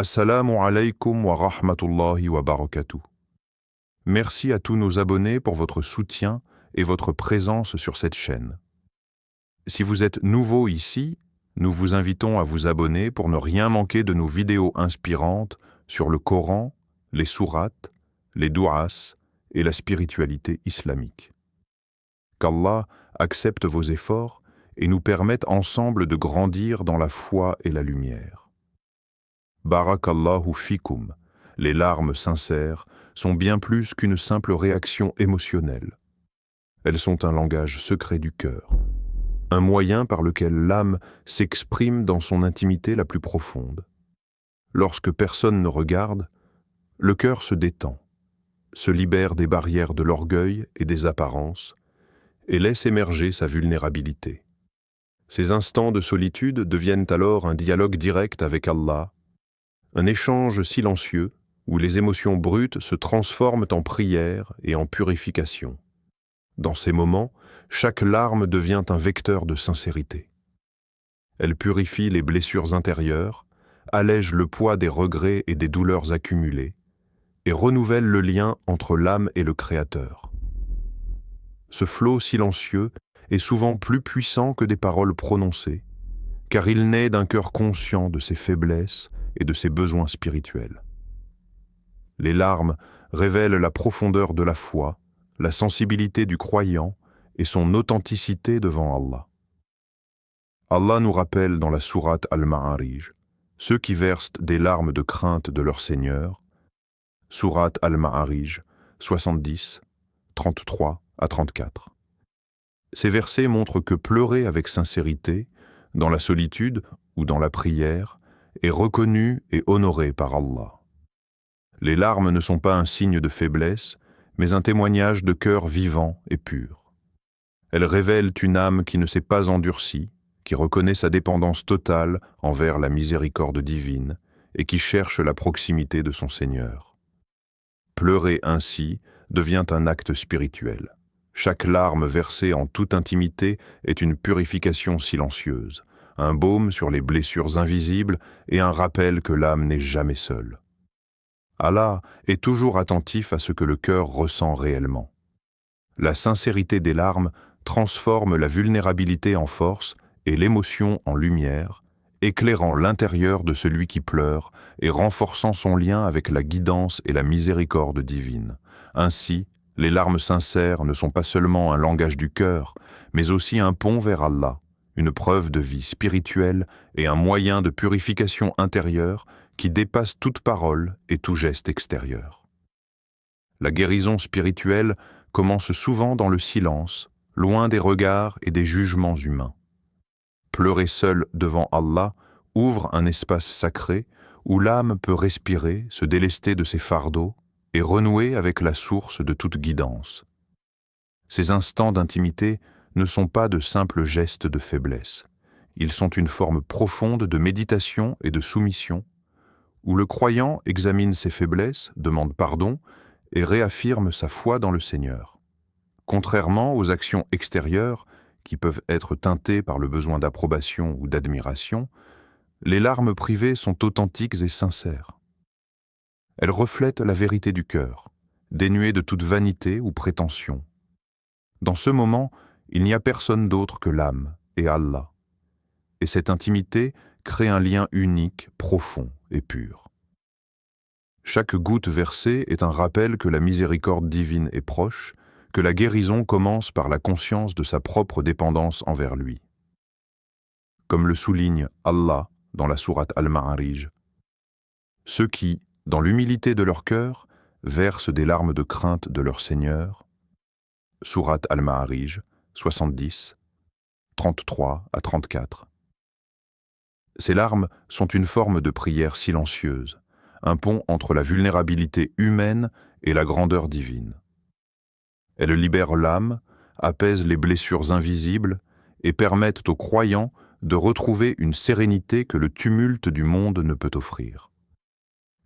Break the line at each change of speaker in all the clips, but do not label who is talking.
Assalamu alaikum wa rahmatullahi wa barakatuh. Merci à tous nos abonnés pour votre soutien et votre présence sur cette chaîne. Si vous êtes nouveau ici, nous vous invitons à vous abonner pour ne rien manquer de nos vidéos inspirantes sur le Coran, les sourates, les du'as et la spiritualité islamique. Qu'Allah accepte vos efforts et nous permette ensemble de grandir dans la foi et la lumière. Barakallahu fikum, les larmes sincères sont bien plus qu'une simple réaction émotionnelle. Elles sont un langage secret du cœur, un moyen par lequel l'âme s'exprime dans son intimité la plus profonde. Lorsque personne ne regarde, le cœur se détend, se libère des barrières de l'orgueil et des apparences, et laisse émerger sa vulnérabilité. Ces instants de solitude deviennent alors un dialogue direct avec Allah, un échange silencieux où les émotions brutes se transforment en prière et en purification. Dans ces moments, chaque larme devient un vecteur de sincérité. Elle purifie les blessures intérieures, allège le poids des regrets et des douleurs accumulées, et renouvelle le lien entre l'âme et le Créateur. Ce flot silencieux est souvent plus puissant que des paroles prononcées, car il naît d'un cœur conscient de ses faiblesses et de ses besoins spirituels. Les larmes révèlent la profondeur de la foi, la sensibilité du croyant et son authenticité devant Allah. Allah nous rappelle dans la sourate Al-Ma'arij, ceux qui versent des larmes de crainte de leur Seigneur, sourate Al-Ma'arij 70, 33 à 34. Ces versets montrent que pleurer avec sincérité, dans la solitude ou dans la prière, est reconnu et honoré par Allah. Les larmes ne sont pas un signe de faiblesse, mais un témoignage de cœur vivant et pur. Elles révèlent une âme qui ne s'est pas endurcie, qui reconnaît sa dépendance totale envers la miséricorde divine et qui cherche la proximité de son Seigneur. Pleurer ainsi devient un acte spirituel. Chaque larme versée en toute intimité est une purification silencieuse, un baume sur les blessures invisibles et un rappel que l'âme n'est jamais seule. Allah est toujours attentif à ce que le cœur ressent réellement. La sincérité des larmes transforme la vulnérabilité en force et l'émotion en lumière, éclairant l'intérieur de celui qui pleure et renforçant son lien avec la guidance et la miséricorde divine. Ainsi, les larmes sincères ne sont pas seulement un langage du cœur, mais aussi un pont vers Allah, une preuve de vie spirituelle et un moyen de purification intérieure qui dépasse toute parole et tout geste extérieur. La guérison spirituelle commence souvent dans le silence, loin des regards et des jugements humains. Pleurer seul devant Allah ouvre un espace sacré où l'âme peut respirer, se délester de ses fardeaux et renouer avec la source de toute guidance. Ces instants d'intimité ne sont pas de simples gestes de faiblesse. Ils sont une forme profonde de méditation et de soumission, où le croyant examine ses faiblesses, demande pardon et réaffirme sa foi dans le Seigneur. Contrairement aux actions extérieures, qui peuvent être teintées par le besoin d'approbation ou d'admiration, les larmes privées sont authentiques et sincères. Elles reflètent la vérité du cœur, dénuées de toute vanité ou prétention. Dans ce moment, il n'y a personne d'autre que l'âme et Allah. Et cette intimité crée un lien unique, profond et pur. Chaque goutte versée est un rappel que la miséricorde divine est proche, que la guérison commence par la conscience de sa propre dépendance envers lui. Comme le souligne Allah dans la sourate Al-Ma'arij, ceux qui, dans l'humilité de leur cœur, versent des larmes de crainte de leur Seigneur, sourate Al-Ma'arij 70, 33 à 34. Ces larmes sont une forme de prière silencieuse, un pont entre la vulnérabilité humaine et la grandeur divine. Elles libèrent l'âme, apaisent les blessures invisibles et permettent aux croyants de retrouver une sérénité que le tumulte du monde ne peut offrir.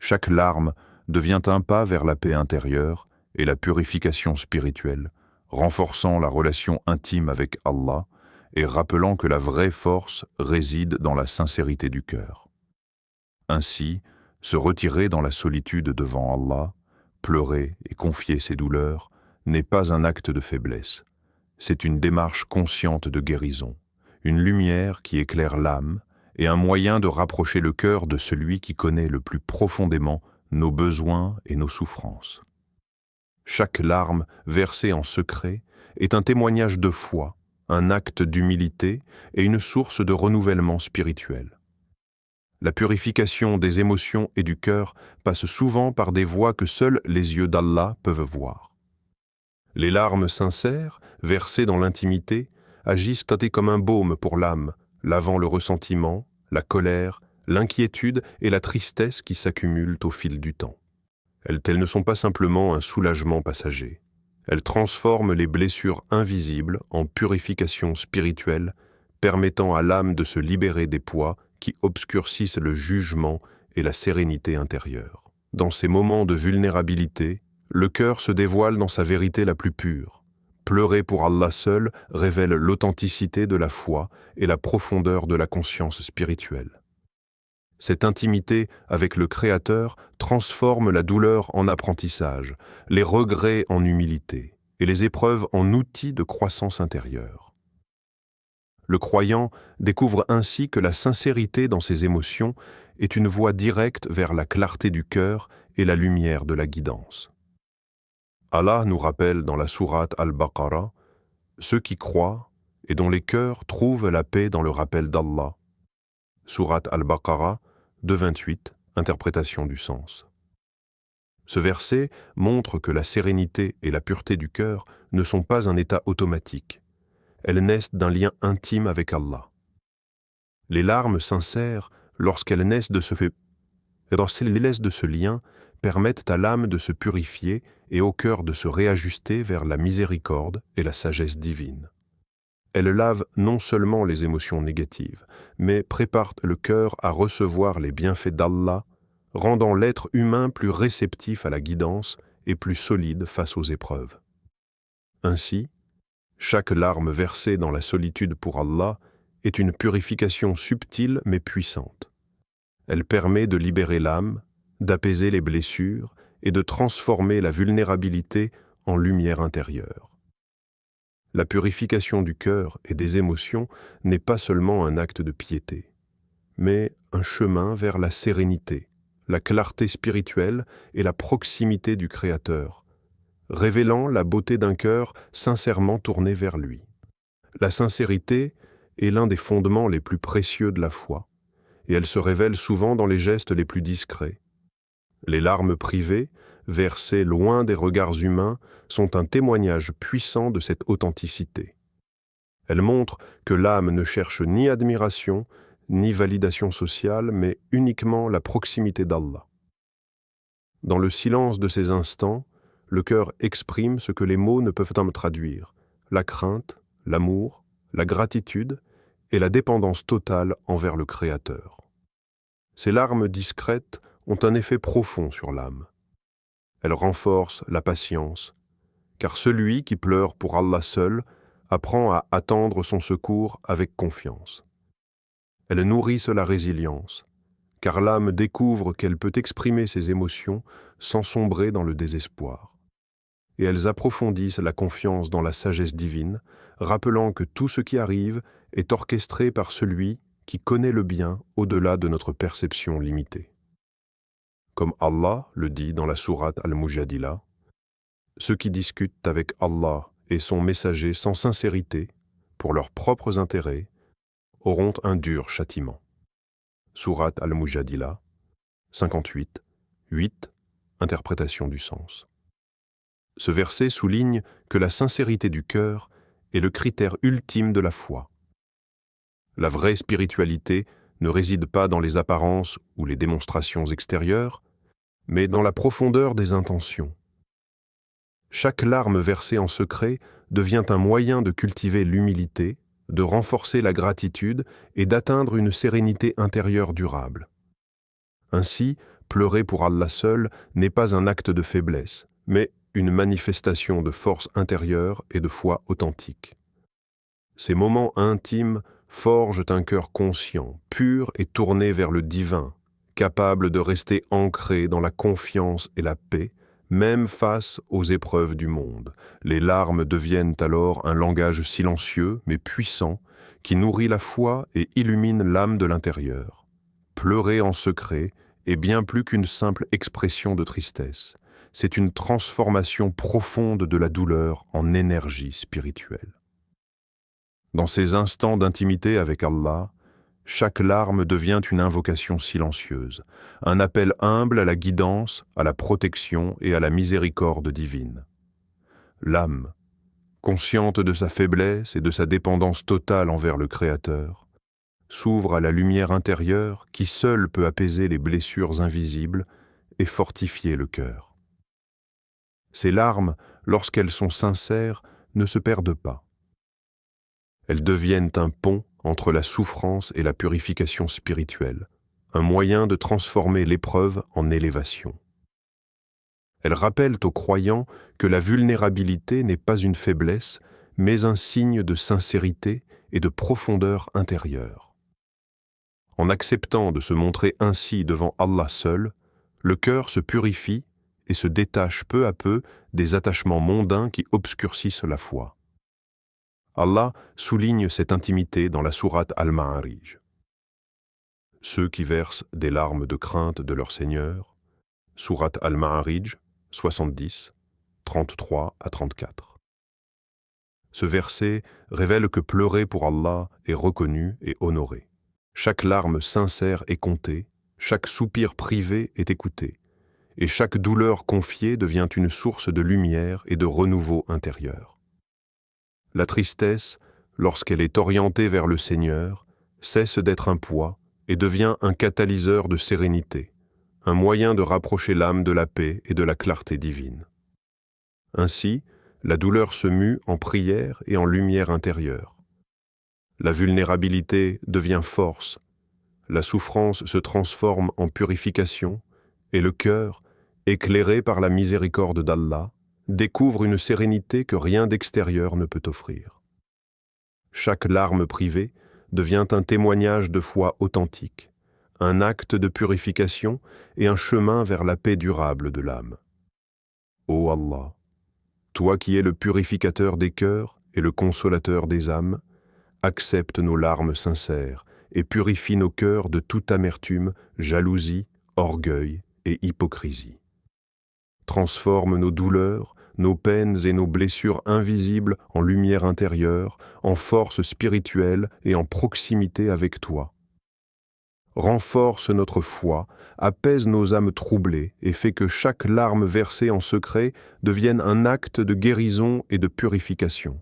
Chaque larme devient un pas vers la paix intérieure et la purification spirituelle, renforçant la relation intime avec Allah et rappelant que la vraie force réside dans la sincérité du cœur. Ainsi, Se retirer dans la solitude devant Allah, pleurer et confier ses douleurs, n'est pas un acte de faiblesse. C'est une démarche consciente de guérison, une lumière qui éclaire l'âme et un moyen de rapprocher le cœur de celui qui connaît le plus profondément nos besoins et nos souffrances. Chaque larme versée en secret est un témoignage de foi, un acte d'humilité et une source de renouvellement spirituel. La purification des émotions et du cœur passe souvent par des voies que seuls les yeux d'Allah peuvent voir. Les larmes sincères, versées dans l'intimité, agissent comme un baume pour l'âme, lavant le ressentiment, la colère, l'inquiétude et la tristesse qui s'accumulent au fil du temps. Elles ne sont pas simplement un soulagement passager. Elles transforment les blessures invisibles en purification spirituelle, permettant à l'âme de se libérer des poids qui obscurcissent le jugement et la sérénité intérieure. Dans ces moments de vulnérabilité, le cœur se dévoile dans sa vérité la plus pure. Pleurer pour Allah seul révèle l'authenticité de la foi et la profondeur de la conscience spirituelle. Cette intimité avec le Créateur transforme la douleur en apprentissage, les regrets en humilité et les épreuves en outils de croissance intérieure. Le croyant découvre ainsi que la sincérité dans ses émotions est une voie directe vers la clarté du cœur et la lumière de la guidance. Allah nous rappelle dans la sourate Al-Baqarah ceux qui croient et dont les cœurs trouvent la paix dans le rappel d'Allah. Sourate Al-Baqarah 2:28, interprétation du sens. Ce verset montre que la sérénité et la pureté du cœur ne sont pas un état automatique. Elles naissent d'un lien intime avec Allah. Les larmes sincères, lorsqu'elles naissent de ce lien, permettent à l'âme de se purifier et au cœur de se réajuster vers la miséricorde et la sagesse divine. Elles lavent non seulement les émotions négatives, mais préparent le cœur à recevoir les bienfaits d'Allah, rendant l'être humain plus réceptif à la guidance et plus solide face aux épreuves. Ainsi, chaque larme versée dans la solitude pour Allah est une purification subtile mais puissante. Elle permet de libérer l'âme, d'apaiser les blessures et de transformer la vulnérabilité en lumière intérieure. La purification du cœur et des émotions n'est pas seulement un acte de piété, mais un chemin vers la sérénité, la clarté spirituelle et la proximité du Créateur, révélant la beauté d'un cœur sincèrement tourné vers lui. La sincérité est l'un des fondements les plus précieux de la foi, et elle se révèle souvent dans les gestes les plus discrets. Les larmes privées, versées loin des regards humains, sont un témoignage puissant de cette authenticité. Elles montrent que l'âme ne cherche ni admiration, ni validation sociale, mais uniquement la proximité d'Allah. Dans le silence de ces instants, le cœur exprime ce que les mots ne peuvent en traduire, la crainte, l'amour, la gratitude et la dépendance totale envers le Créateur. Ces larmes discrètes ont un effet profond sur l'âme. Elles renforcent la patience, car celui qui pleure pour Allah seul apprend à attendre son secours avec confiance. Elles nourrissent la résilience, car l'âme découvre qu'elle peut exprimer ses émotions sans sombrer dans le désespoir. Et elles approfondissent la confiance dans la sagesse divine, rappelant que tout ce qui arrive est orchestré par celui qui connaît le bien au-delà de notre perception limitée. Comme Allah le dit dans la sourate Al-Mujadila, « Ceux qui discutent avec Allah et son messager sans sincérité, pour leurs propres intérêts, auront un dur châtiment. » Sourate Al-Mujadila 58, 8, interprétation du sens. Ce verset souligne que la sincérité du cœur est le critère ultime de la foi. La vraie spiritualité ne réside pas dans les apparences ou les démonstrations extérieures, mais dans la profondeur des intentions. Chaque larme versée en secret devient un moyen de cultiver l'humilité, de renforcer la gratitude et d'atteindre une sérénité intérieure durable. Ainsi, pleurer pour Allah seul n'est pas un acte de faiblesse, mais une manifestation de force intérieure et de foi authentique. Ces moments intimes forgent un cœur conscient, pur et tourné vers le divin, capable de rester ancré dans la confiance et la paix, même face aux épreuves du monde. Les larmes deviennent alors un langage silencieux mais puissant qui nourrit la foi et illumine l'âme de l'intérieur. Pleurer en secret est bien plus qu'une simple expression de tristesse. C'est une transformation profonde de la douleur en énergie spirituelle. Dans ces instants d'intimité avec Allah, chaque larme devient une invocation silencieuse, un appel humble à la guidance, à la protection et à la miséricorde divine. L'âme, consciente de sa faiblesse et de sa dépendance totale envers le Créateur, s'ouvre à la lumière intérieure qui seule peut apaiser les blessures invisibles et fortifier le cœur. Ces larmes, lorsqu'elles sont sincères, ne se perdent pas. Elles deviennent un pont entre la souffrance et la purification spirituelle, un moyen de transformer l'épreuve en élévation. Elles rappellent aux croyants que la vulnérabilité n'est pas une faiblesse, mais un signe de sincérité et de profondeur intérieure. En acceptant de se montrer ainsi devant Allah seul, le cœur se purifie et se détache peu à peu des attachements mondains qui obscurcissent la foi. Allah souligne cette intimité dans la sourate Al-Ma'arij. Ceux qui versent des larmes de crainte de leur Seigneur, sourate Al-Ma'arij, 70, 33 à 34. Ce verset révèle que pleurer pour Allah est reconnu et honoré. Chaque larme sincère est comptée, chaque soupir privé est écouté, et chaque douleur confiée devient une source de lumière et de renouveau intérieur. La tristesse, lorsqu'elle est orientée vers le Seigneur, cesse d'être un poids et devient un catalyseur de sérénité, un moyen de rapprocher l'âme de la paix et de la clarté divine. Ainsi, la douleur se mue en prière et en lumière intérieure. La vulnérabilité devient force, la souffrance se transforme en purification et le cœur, éclairé par la miséricorde d'Allah, découvre une sérénité que rien d'extérieur ne peut offrir. Chaque larme privée devient un témoignage de foi authentique, un acte de purification et un chemin vers la paix durable de l'âme. Ô Allah, toi qui es le purificateur des cœurs et le consolateur des âmes, accepte nos larmes sincères et purifie nos cœurs de toute amertume, jalousie, orgueil et hypocrisie. Transforme nos douleurs, nos peines et nos blessures invisibles en lumière intérieure, en force spirituelle et en proximité avec toi. Renforce notre foi, apaise nos âmes troublées et fait que chaque larme versée en secret devienne un acte de guérison et de purification.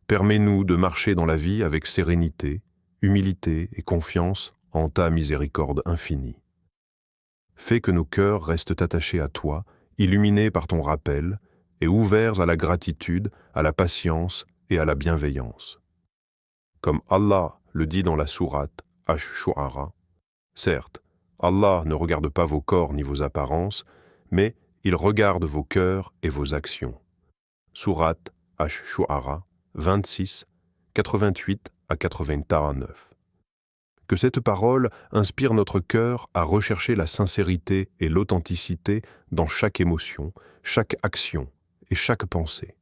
Permets-nous de marcher dans la vie avec sérénité, humilité et confiance en ta miséricorde infinie. Fais que nos cœurs restent attachés à toi, illuminés par ton rappel, et ouverts à la gratitude, à la patience et à la bienveillance. Comme Allah le dit dans la sourate Ash-Shu'ara, certes, Allah ne regarde pas vos corps ni vos apparences, mais il regarde vos cœurs et vos actions. Sourate Ash-Shu'ara 26, 88 à 89. Que cette parole inspire notre cœur à rechercher la sincérité et l'authenticité dans chaque émotion, chaque action et chaque pensée.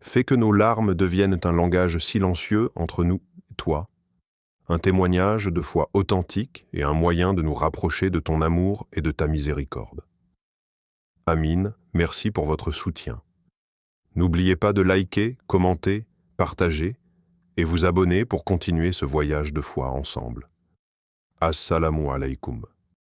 Fais que nos larmes deviennent un langage silencieux entre nous et toi, un témoignage de foi authentique et un moyen de nous rapprocher de ton amour et de ta miséricorde. Amin, merci pour votre soutien. N'oubliez pas de liker, commenter, partager et vous abonner pour continuer ce voyage de foi ensemble. Assalamu alaikum.